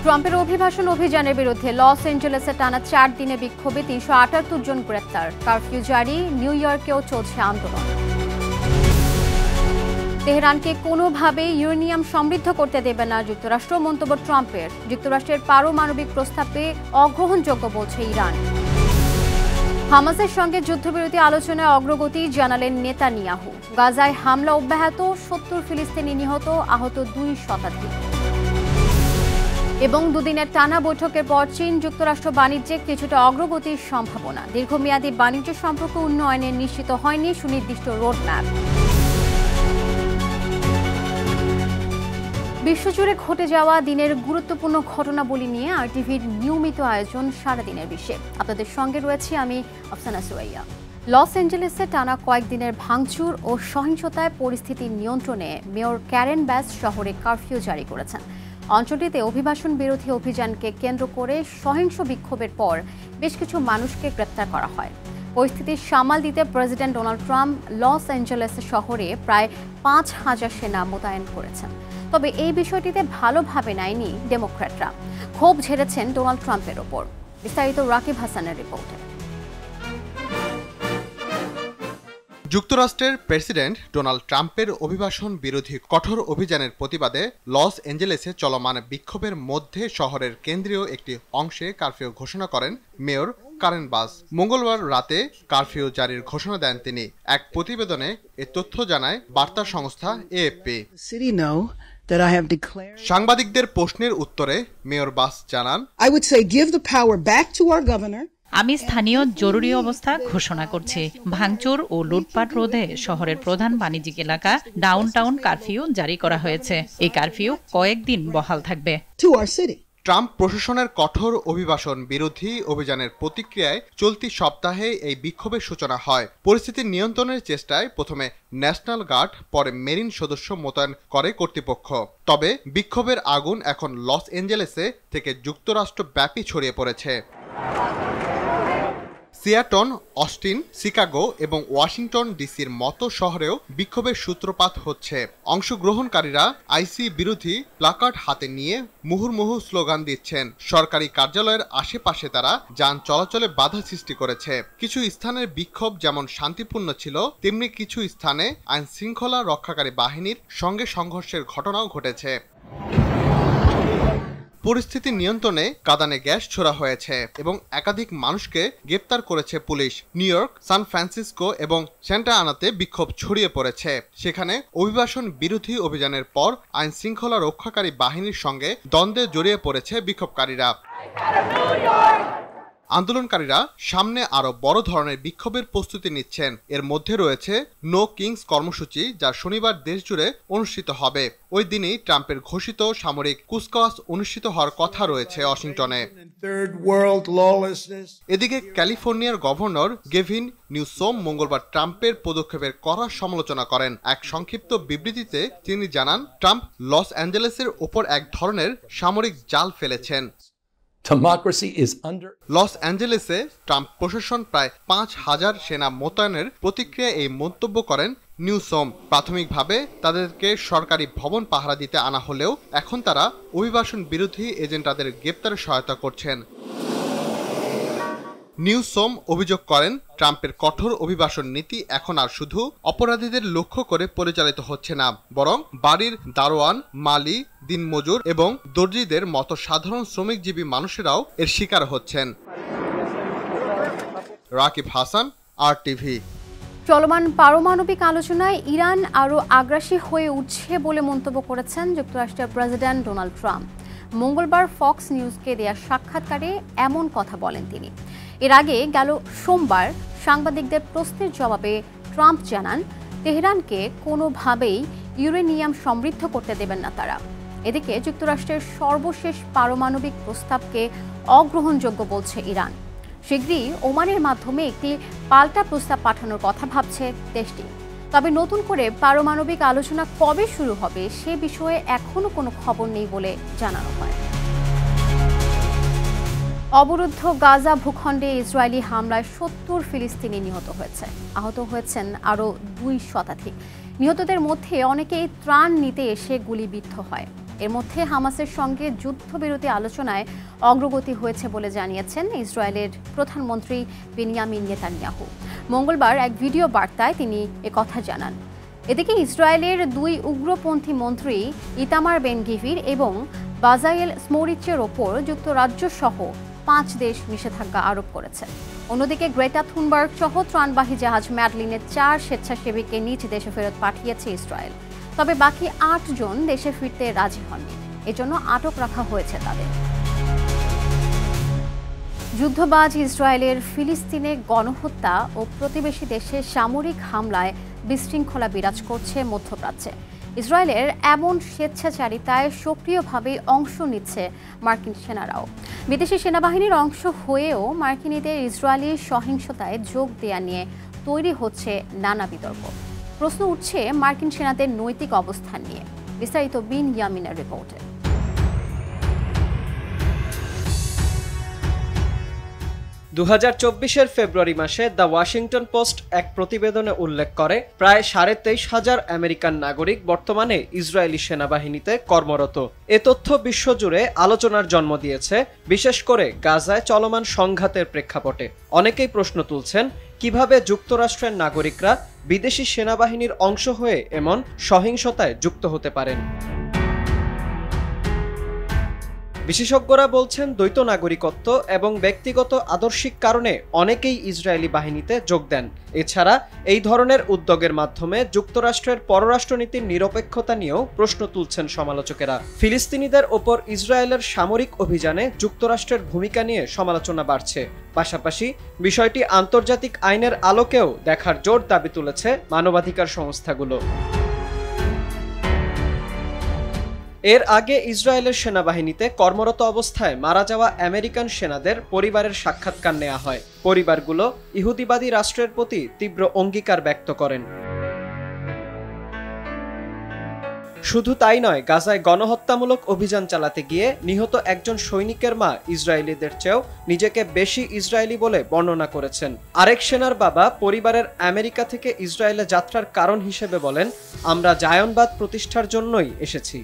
ট্রাম্পের অভিবাসন অভিযানের বিরুদ্ধে লস এঞ্জেলেসে টানা 4 দিনে বিক্ষোভে 378 জন গ্রেপ্তার। কারফিউ জারি, নিউ ইয়র্কেও চলছে আন্দোলন। তেহরানকে কোনোভাবেই ইউরেনিয়াম সমৃদ্ধ করতে দেবে না যুক্তরাষ্ট্র, মন্তব্য ট্রাম্পের। যুক্তরাষ্ট্রের পারমাণবিক প্রস্তাবে অগ্রহণযোগ্য বলছে ইরান। হামাসের সঙ্গে যুদ্ধবিরতি আলোচনায় অগ্রগতি জানালেন নেতানিয়াহু। গাজায় হামলা অব্যাহত, 70 ফিলিস্তিনি নিহত, আহত 2 শতাধিক। এবং দুদিনের টানা বৈঠকের পর চীন যুক্তরাষ্ট্র বাণিজ্যে কিছুটা অগ্রগতির সম্ভাবনা। দীর্ঘমেয়াদী বাণিজ্য সম্পর্ক উন্নয়নে নিশ্চিত হয়নি সুনির্দিষ্ট রোডম্যাপ। বিশ্বজুড়ে ঘটে যাওয়া দিনের গুরুত্বপূর্ণ ঘটনাবলী নিয়ে আরটিভির নিয়মিত আয়োজন সারাদিনের বিশ্বে। আপনাদের সঙ্গে রয়েছি আমি আফসানা সুরাইয়া। লস এঞ্জেলেসে টানা কয়েকদিনের ভাঙচুর ও সহিংসতায় পরিস্থিতি নিয়ন্ত্রণে মেয়র ক্যারেন ব্যাস শহরে কারফিউ জারি করেছেন। অঞ্চলটিতে অভিবাসন বিরোধী অভিযানকে কেন্দ্র করে সহিংস বিক্ষোভের পর বেশ কিছু মানুষকে গ্রেপ্তার করা হয়। পরিস্থিতি সামাল দিতে president Donald Trump Los Angeles শহরে প্রায় 5,000 সেনা মোতায়েন করেছেন। তবে এই বিষয়টিতে ভালোভাবে নেয়নি ডেমোক্র্যাটরা। ক্ষোভ ঝেড়েছেন ডোনাল্ড ট্রাম্পের ওপর। বিস্তারিত রাকিব হাসানের রিপোর্টে। যুক্তরাষ্ট্রের প্রেসিডেন্ট ডোনাল্ড ট্রাম্পের অভিবাসন বিরোধী কঠোর অভিযানের প্রতিবাদে লস এঞ্জেলেসে চলমান বিক্ষোভের মধ্যে শহরের কেন্দ্রীয় একটি অংশে কারফিউ ঘোষণা করেন মেয়র কারেন বাস। মঙ্গলবার রাতে কারফিউ জারির ঘোষণা দেন তিনি। এক প্রতিবেদনে এ তথ্য জানায় বার্তা সংস্থা এএফপি। সাংবাদিকদের প্রশ্নের উত্তরে মেয়র বাস জানান, আমি স্থানীয় জরুরি অবস্থা ঘোষণা করছি। ভাঙচুর ও লুটপাট রোধে শহরের প্রধান বাণিজ্যিক এলাকা ডাউনটাউন কারফিউ জারি করা হয়েছে। এই কারফিউ কয়েকদিন বহাল থাকবে। ট্রাম্প প্রশাসনের কঠোর অভিবাসন বিরোধী অভিযানের প্রতিক্রিয়ায় চলতি সপ্তাহে এই বিক্ষোভের সূচনা হয়। পরিস্থিতি নিয়ন্ত্রণের চেষ্টায় প্রথমে ন্যাশনাল গার্ড, পরে মেরিন সদস্য মোতায়েন করে কর্তৃপক্ষ। তবে বিক্ষোভের আগুন এখন লস এঞ্জেলেসে থেকে যুক্তরাষ্ট্রব্যাপী ছড়িয়ে পড়েছে। সিয়াটন, অস্টিন, শিকাগো এবং ওয়াশিংটন ডিসির মতো শহরেও বিক্ষোভের সূত্রপাত হচ্ছে। অংশগ্রহণকারীরা আইসি বিরোধী প্লাকার্ড হাতে নিয়ে মুহুর্মুহু স্লোগান দিচ্ছেন। সরকারি কার্যালয়ের আশেপাশে তারা যান চলাচলে বাধা সৃষ্টি করেছে। কিছু স্থানের বিক্ষোভ যেমন শান্তিপূর্ণ ছিল, তেমনি কিছু স্থানে আইন শৃঙ্খলা রক্ষাকারী বাহিনীর সঙ্গে সংঘর্ষের ঘটনাও ঘটেছে। পরিস্থিতি নিয়ন্ত্রণে কাঁদানে গ্যাস ছোড়া হয়েছে এবং একাধিক মানুষকে গ্রেপ্তার করেছে পুলিশ। নিউ ইয়র্ক, সান ফ্রান্সিসকো এবং সান্টা আনাতে বিক্ষোভ ছড়িয়ে পড়েছে। সেখানে অভিবাসন বিরোধী অভিযানের পর আইন শৃঙ্খলা রক্ষাকারী বাহিনীর সঙ্গে দ্বন্দ্বে জড়িয়ে পড়েছে বিক্ষোভকারীরা। আন্দোলনকারীরা সামনে আরো বড় ধরনের বিক্ষোভের প্রস্তুতি নিচ্ছেন। এর মধ্যে রয়েছে নো কিংস কর্মসূচি, যা শনিবার দেশজুড়ে অনুষ্ঠিত হবে। ওই দিনই ট্রাম্পের ঘোষিত সামরিক কুচকাওয়াজ অনুষ্ঠিত হওয়ার কথা রয়েছে ওয়াশিংটনে। এদিকে ক্যালিফোর্নিয়ার গভর্নর গেভিন নিউসোম মঙ্গলবার ট্রাম্পের পদক্ষেপের কড়া সমালোচনা করেন। এক সংক্ষিপ্ত বিবৃতিতে তিনি জানান, ট্রাম্প লস অ্যাঞ্জেলেসের ওপর এক ধরনের সামরিক জাল ফেলেছেন। লস অ্যাঞ্জেলেসে ট্রাম্প প্রশাসন প্রায় 5,000 সেনা মোতায়েনের প্রতিক্রিয়ায় এই মন্তব্য করেন নিউসোম। প্রাথমিকভাবে তাদেরকে সরকারি ভবন পাহারা দিতে আনা হলেও এখন তারা অভিবাসন বিরোধী এজেন্টদের গ্রেপ্তারে সহায়তা করছেন। নিউসোম অভিযোগ করেন, ট্রাম্পের কঠোর অভিবাসন নীতি এখন আর শুধু অপরাধীদের লক্ষ্য করে পরিচালিত হচ্ছে না, বরং বাড়ির দারোয়ান, মালি, দিনমজুর এবং দর্জিদের মতো সাধারণ শ্রমিকজীবী মানুষেরাও এর শিকার হচ্ছেন। রাকিব হাসান, আরটিভি। চলমান পারমাণবিক আলোচনায় ইরান আরও আগ্রাসী হয়ে উঠছে বলে মন্তব্য করেছেন যুক্তরাষ্ট্রের প্রেসিডেন্ট ডোনাল্ড ট্রাম্প। মঙ্গলবার ফক্স নিউজকে দেয়া সাক্ষাৎকারে এমন কথা বলেন তিনি। এর আগে গেল সোমবার সাংবাদিকদের প্রশ্নের জবাবে ট্রাম্প জানান, তেহরানকে কোনোভাবেই ইউরেনিয়াম সমৃদ্ধ করতে দেবেন না তারা। এদিকে যুক্তরাষ্ট্রের সর্বশেষ পারমাণবিক প্রস্তাবকে অগ্রহণযোগ্য বলছে ইরান। শীঘ্রই ওমানের মাধ্যমে একটি পাল্টা প্রস্তাব পাঠানোর কথা ভাবছে দেশটি। তবে নতুন করে পারমাণবিক আলোচনা কবে শুরু হবে সে বিষয়ে এখনো কোনো খবর নেই বলে জানানো হয়। অবরুদ্ধ গাজা ভূখণ্ডে ইসরায়েলি হামলায় 70 ফিলিস্তিনি নিহত হয়েছে। আহত হয়েছেন আরও 2 শতাধিক। নিহতদের মধ্যে অনেকেই ত্রাণ নিতে এসে গুলিবিদ্ধ হয়। এর মধ্যে হামাসের সঙ্গে যুদ্ধবিরতি আলোচনায় অগ্রগতি হয়েছে বলে জানিয়েছেন ইসরায়েলের প্রধানমন্ত্রী বেনিয়ামিন নেতানিয়াহু। মঙ্গলবার এক ভিডিও বার্তায় তিনি একথা জানান। এদিকে ইসরায়েলের দুই উগ্রপন্থী মন্ত্রী ইতামার বেন গিভির এবং বাজায়েল স্মোরিচের ওপর যুক্তরাজ্য সহ 5 দেশ নিষেধাজ্ঞা আরোপ করেছে। অন্যদিকে গ্রেটা থুনবার্গ সহ ত্রাণবাহী জাহাজ ম্যাডলিনের 4 স্বেচ্ছাসেবীকে নিজ দেশে ফেরত পাঠিয়েছে ইসরায়েল। তবে বাকি 8 জন দেশে ফিরতে রাজি হননি, এজন্য আটক রাখা হয়েছে তাদের। যুদ্ধবাজ ইসরায়েলের ফিলিস্তিনে গণহত্যা ও প্রতিবেশী দেশে সামরিক হামলায় বিশৃঙ্খলা বিরাজ করছে মধ্যপ্রাচ্যে। ইসরায়েলের এমন স্বেচ্ছাচারিতায় সক্রিয়ভাবে অংশ নিচ্ছে মার্কিন সেনারাও। বিদেশি সেনাবাহিনীর অংশ হয়েও মার্কিনীদের ইসরায়েলি সহিংসতায় যোগ দেয়া নিয়ে তৈরি হচ্ছে নানা বিতর্ক। প্রশ্ন উঠছে মার্কিন সেনাদের নৈতিক অবস্থান নিয়ে। বিস্তারিত বিন ইয়ামিনের রিপোর্টে। 2024 ফেব্রুয়ারি মাসে দ্য ওয়াশিংটন পোস্ট এক প্রতিবেদনে উল্লেখ করে প্রায় 23,500 আমেরিকান নাগরিক বর্তমানে ইসরায়েলি সেনাবাহিনীতে কর্মরত। এ তথ্য বিশ্বজুড়ে আলোচনার জন্ম দিয়েছে, বিশেষ করে গাজায় চলমান সংঘাতের প্রেক্ষাপটে। অনেকেই প্রশ্ন তুলছেন, কিভাবে যুক্তরাষ্ট্রের নাগরিকরা বিদেশি সেনাবাহিনীর অংশ হয়ে এমন সহিংসতায় যুক্ত হতে পারেন। বিশেষজ্ঞরা বলছেন, দ্বৈত নাগরিকত্ব এবং ব্যক্তিগত আদর্শিক কারণে অনেকেই ইসরায়েলি বাহিনীতে যোগ দেন। এছাড়া এই ধরনের উদ্যোগের মাধ্যমে যুক্তরাষ্ট্রের পররাষ্ট্রনীতির নিরপেক্ষতা নিয়েও প্রশ্ন তুলছেন সমালোচকেরা। ফিলিস্তিনিদের ওপর ইসরায়েলের সামরিক অভিযানে যুক্তরাষ্ট্রের ভূমিকা নিয়ে সমালোচনা বাড়ছে। পাশাপাশি বিষয়টি আন্তর্জাতিক আইনের আলোকেও দেখার জোর দাবি তুলেছে মানবাধিকার সংস্থাগুলো। এর আগে ইসরায়েলের সেনাবাহিনীতে কর্মরত অবস্থায় মারা যাওয়া আমেরিকান সেনাদের পরিবারের সাক্ষাৎকার নেওয়া হয়। পরিবারগুলো ইহুদিবাদী রাষ্ট্রের প্রতি তীব্র অঙ্গীকার ব্যক্ত করেন। শুধু তাই নয়, গাজায় গণহত্যামূলক অভিযান চালাতে গিয়ে নিহত একজন সৈনিকের মা ইসরায়েলিদের চেয়েও নিজেকে বেশি ইসরায়েলি বলে বর্ণনা করেছেন। আরেক সেনার বাবা পরিবারের আমেরিকা থেকে ইসরায়েলে যাত্রার কারণ হিসেবে বলেন, আমরা জায়নবাদ প্রতিষ্ঠার জন্যই এসেছি।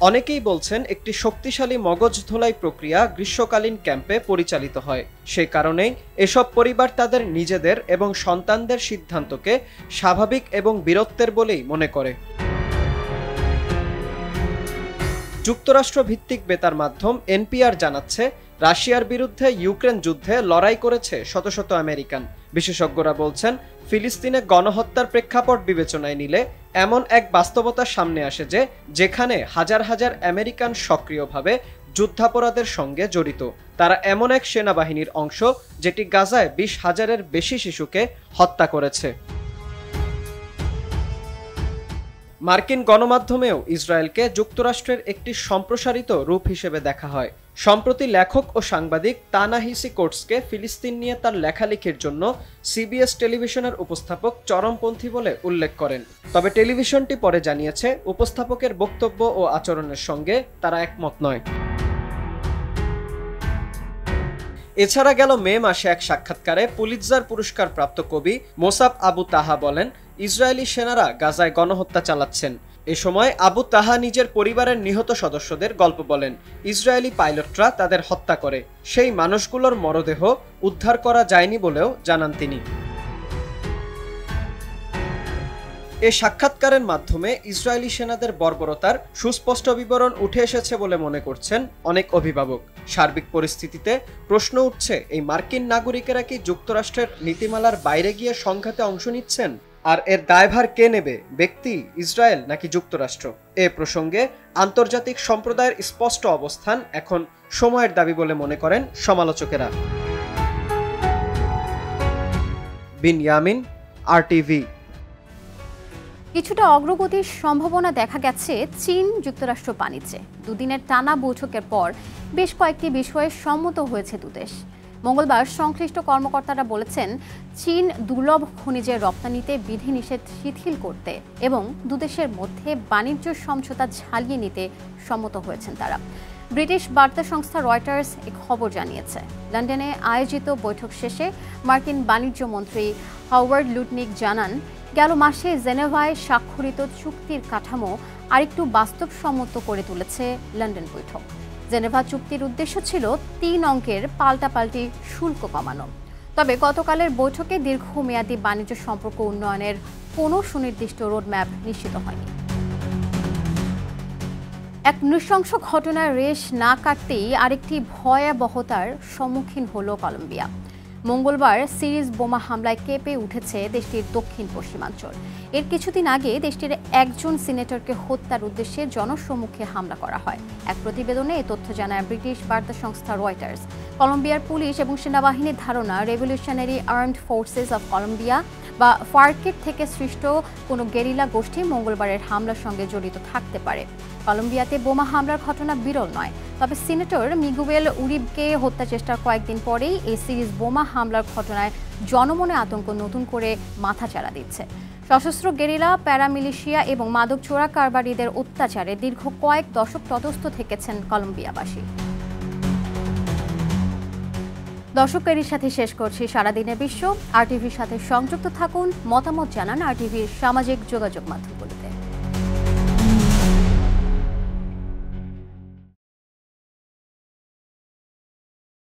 অনেকেই বলছেন, একটি শক্তিশালী মগজ ধোলাই প্রক্রিয়া গ্রীষ্মকালীন ক্যাম্পে পরিচালিত হয়। সে কারণেই এসব পরিবার তাদের নিজেদের এবং সন্তানদের সিদ্ধান্তকে স্বাভাবিক এবং বীরত্বের বলেই মনে করে। যুক্তরাষ্ট্র ভিত্তিক বেতার মাধ্যম এনপিআর জানাচ্ছে, রাশিয়ার বিরুদ্ধে ইউক্রেন যুদ্ধে লড়াই করেছে শত শত আমেরিকান। বিশেষজ্ঞরা বলছেন, ফিলিস্তিনে গণহত্যার প্রেক্ষাপট বিবেচনায় নিলে এমন এক বাস্তবতা সামনে আসে যে যেখানে হাজার হাজার আমেরিকান সক্রিয়ভাবে যুদ্ধাপরাধের সঙ্গে জড়িত। তারা এমন এক সেনাবাহিনীর অংশ যেটি গাজায় 20,000-এর বেশি শিশুকে হত্যা করেছে। মার্কিন গণমাধ্যমেও ইসরায়েলকে যুক্তরাষ্ট্রের একটি সম্প্রসারিত রূপ হিসেবে দেখা হয়। সম্প্রতি লেখক ও সাংবাদিক তা-নাহিসি কোটসকে ফিলিস্তিন নিয়ে তার লেখালেখির জন্য সিবিএস টেলিভিশনের উপস্থাপক চরমপন্থী বলে উল্লেখ করেন। তবে টেলিভিশনটি পরে জানিয়েছে, উপস্থাপকের বক্তব্য ও আচরণের সঙ্গে তারা একমত নয়। এছাড়া গেল মে মাসে এক সাক্ষাৎকারে পুলিৎজার পুরস্কার প্রাপ্ত কবি মোসাব আবু তাহা বলেন, ইসরায়েলি সেনারা গাজায় গণহত্যা চালাচ্ছেন। এ সময় আবু তাহা নিজের পরিবারের নিহত সদস্যদের গল্প বলেন। ইসরায়েলি পাইলটরা তাদের হত্যা করে, সেই মানুষগুলোর মরদেহ উদ্ধার করা যায়নি বলেও জানান তিনি। এ সাক্ষাৎকারের মাধ্যমে ইসরায়েলি সেনাদের বর্বরতার সুস্পষ্ট বিবরণ উঠে এসেছে বলে মনে করছেন অনেক অভিভাবক। সার্বিক পরিস্থিতিতে প্রশ্ন উঠছে, এই মার্কিন নাগরিকেরা কি যুক্তরাষ্ট্রের নীতিমালার বাইরে গিয়ে সংঘাতে অংশ নিচ্ছেন? আর এর দায়ভার কে নেবে, ব্যক্তি, ইসরায়েল নাকি যুক্তরাষ্ট্র? এ প্রসঙ্গে আন্তর্জাতিক সম্প্রদায়ের স্পষ্ট অবস্থান এখন সময়ের দাবি বলে মনে করেন সমালোচকেরা। বিন ইয়ামিন, আরটিভি। কিছুটা অগ্রগতির সম্ভাবনা দেখা গেছে চীন যুক্তরাষ্ট্র বাণিজ্যে। দুদিনের টানা বৈঠকের পর বেশ কয়েকটি বিষয়ে সম্মত হয়েছে দুদেশ। মঙ্গলবার সংশ্লিষ্ট কর্মকর্তারা বলেছেন, চীন দুর্লভ খনিজের রপ্তানিতে বিধিনিষেধ শিথিল করতে এবং দুদেশের মধ্যে বাণিজ্য সমঝোতা ঝালিয়ে নিতে সম্মত হয়েছেন তারা। ব্রিটিশ বার্তা সংস্থা রয়টার্স এ খবর জানিয়েছে। লন্ডনে আয়োজিত বৈঠক শেষে মার্কিন বাণিজ্য মন্ত্রী হাওয়ার্ড লুটনিক জানান, গেল মাসে জেনেভায় স্বাক্ষরিত চুক্তির কাঠামো আরেকটু বাস্তবসম্মত করে তুলেছে লন্ডন বৈঠক। জেনেভা চুক্তির উদ্দেশ্য ছিল 3 অঙ্কের পাল্টাপাল্টি শুল্ক কমানো। তবে গতকালের বৈঠকে দীর্ঘমেয়াদী বাণিজ্য সম্পর্ক উন্নয়নের কোনো সুনির্দিষ্ট রোডম্যাপ নিশ্চিত হয়নি। এক নৃশংস ঘটনার রেশ না কাটতেই আরেকটি ভয়াবহতার সম্মুখীন হল কলম্বিয়া। মঙ্গলবার সিরিজ বোমা হামলায় কেঁপে উঠেছে দেশটির দক্ষিণ পশ্চিমাঞ্চল। এর কিছুদিন আগে দেশটির একজন সিনেটরকে হত্যার উদ্দেশ্যে জনসম্মুখে হামলা করা হয়। এক প্রতিবেদনে এ তথ্য জানায় ব্রিটিশ বার্তা সংস্থা রয়টার্স। কলম্বিয়ার পুলিশ এবং সেনাবাহিনীর ধারণা revolutionary armed forces of Colombia বা ফার্কের থেকে সৃষ্ট কোনো গেরিলা গোষ্ঠী মঙ্গলবারের হামলার সঙ্গে জড়িত থাকতে পারে। কলম্বিয়াতে বোমা হামলার ঘটনা বিরল নয়, তবে সিনেটর মিগুয়েল উরিবকে হত্যা চেষ্টার কয়েকদিন পরেই এই সিরিজ বোমা হামলার ঘটনায় জনমনে আতঙ্ক নতুন করে মাথাচাড়া দিচ্ছে। সশস্ত্র গেরিলা, প্যারামিলিশিয়া এবং মাদক চোরা কারবারিদের অত্যাচারে দীর্ঘ কয়েক দশক তটস্থ থেকেছেন কলম্বিয়াবাসী। দর্শকের সাথে শেষ করছি সারাদিনের বিশ্ব। আরটিভির সাথে সংযুক্ত থাকুন, মতামত জানান আরটিভির সামাজিক যোগাযোগ মাধ্যমগুলোতে।